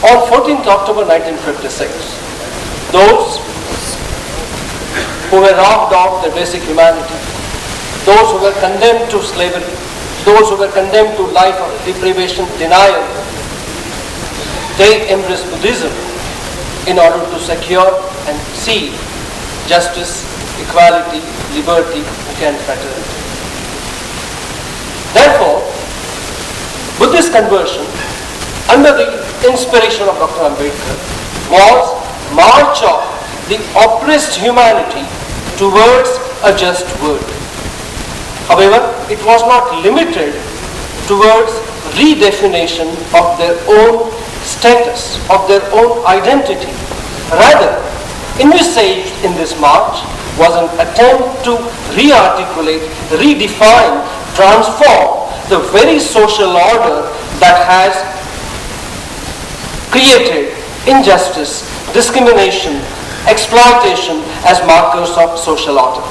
On 14th October 1956, those who were robbed of their basic humanity, those who were condemned to slavery, those who were condemned to life of deprivation, denial, they embraced Buddhism in order to secure and see justice, equality, liberty, and fraternity. Therefore, Buddhist conversion, under the inspiration of Dr. Ambedkar, was march of the oppressed humanity towards a just world. However, it was not limited towards redefinition of their own status, of their own identity. Rather, envisaged in this march was an attempt to re-articulate, redefine, transform the very social order that has created injustice, discrimination, exploitation as markers of social order.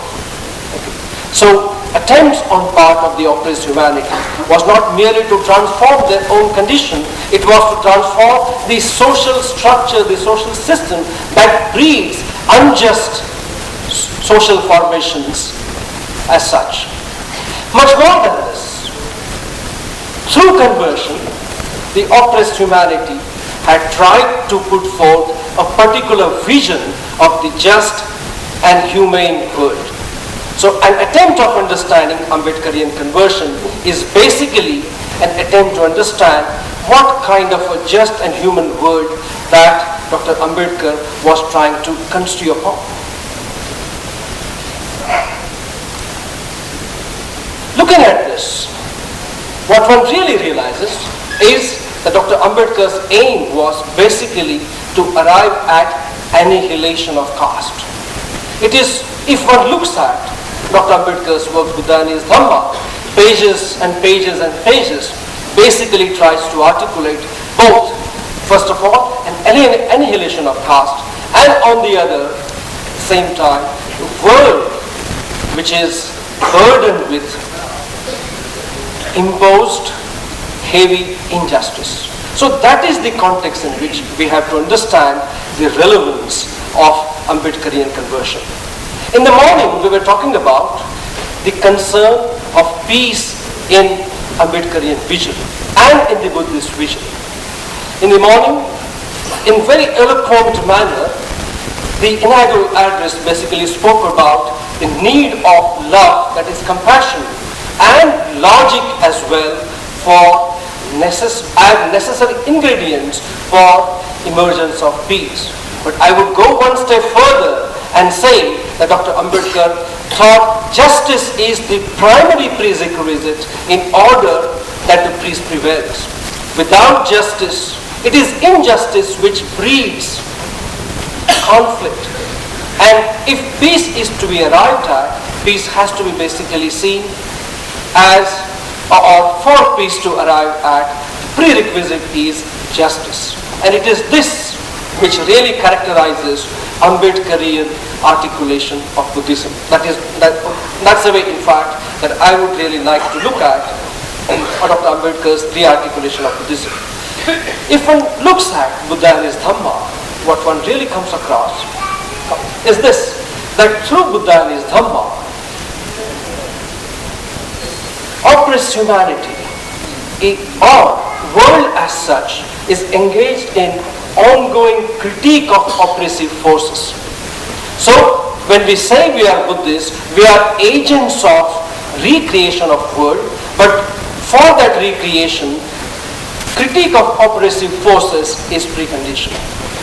So, attempts on part of the oppressed humanity was not merely to transform their own condition, it was to transform the social structure, the social system that breeds unjust social formations as such. Much more than this, through conversion, the oppressed humanity had tried to put forth a particular vision of the just and humane world. So an attempt of understanding Ambedkarian conversion is basically an attempt to understand what kind of a just and human world that Dr. Ambedkar was trying to construe upon. Looking at this, what one really realizes is that Dr. Ambedkar's aim was basically to arrive at annihilation of caste. It is, if one looks at Dr. Ambedkar's work, Buddha and his Dhamma, pages and pages and pages, basically tries to articulate both, first of all, an annihilation of caste, and on the other, same time, a world which is burdened with imposed heavy injustice. So that is the context in which we have to understand the relevance of Ambedkarian conversion. In the morning, we were talking about the concern of peace in Ambedkarian vision and in the Buddhist vision. In the morning, in very eloquent manner, the inaugural address basically spoke about the need of love, that is compassion, and logic as well for necessary ingredients for emergence of peace. But I would go one step further and say that Dr. Ambedkar thought justice is the primary prerequisite in order that the peace prevails. Without justice, it is injustice which breeds conflict. And if peace is to be arrived at, peace has to be basically seen as, or for peace to arrive at, prerequisite is justice. And it is this which really characterizes Ambedkarian articulation of Buddhism. That's the way, in fact, that I would really like to look at Dr. Ambedkar's re-articulation of Buddhism. If one looks at Buddha and his Dhamma, what one really comes across is this, that through Buddha and his Dhamma, oppressed humanity, or world as such, is engaged in ongoing critique of oppressive forces. So, when we say we are Buddhists, we are agents of recreation of world, but for that recreation, critique of oppressive forces is precondition.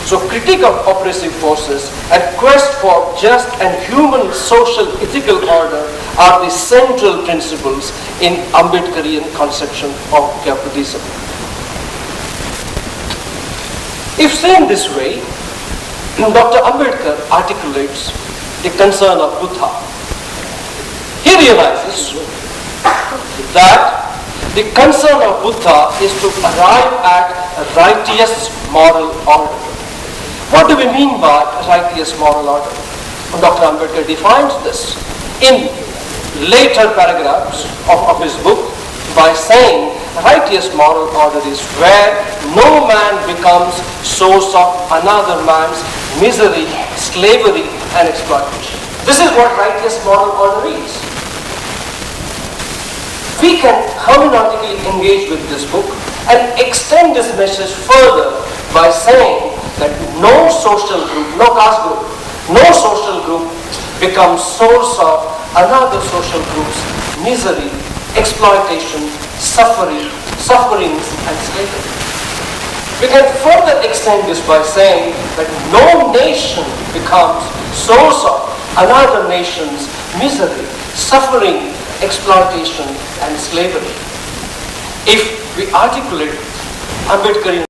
So, critique of oppressive forces and quest for just and human social ethical order are the central principles in Ambedkarian conception of Buddhism. If seen this way, Dr. Ambedkar articulates the concern of Buddha. He realizes that the concern of Buddha is to arrive at a righteous moral order. What do we mean by righteous moral order? Dr. Ambedkar defines this in later paragraphs of his book by saying righteous moral order is where no man becomes source of another man's misery, slavery, and exploitation. This is what righteous moral order is. We can hermeneutically engage with this book and extend this message further by saying that no social group, no caste group, no social group becomes source of another social group's misery, exploitation, sufferings, and slavery. We can further extend this by saying that no nation becomes source of another nation's misery, suffering, exploitation, and slavery. If we articulate Ambedkarian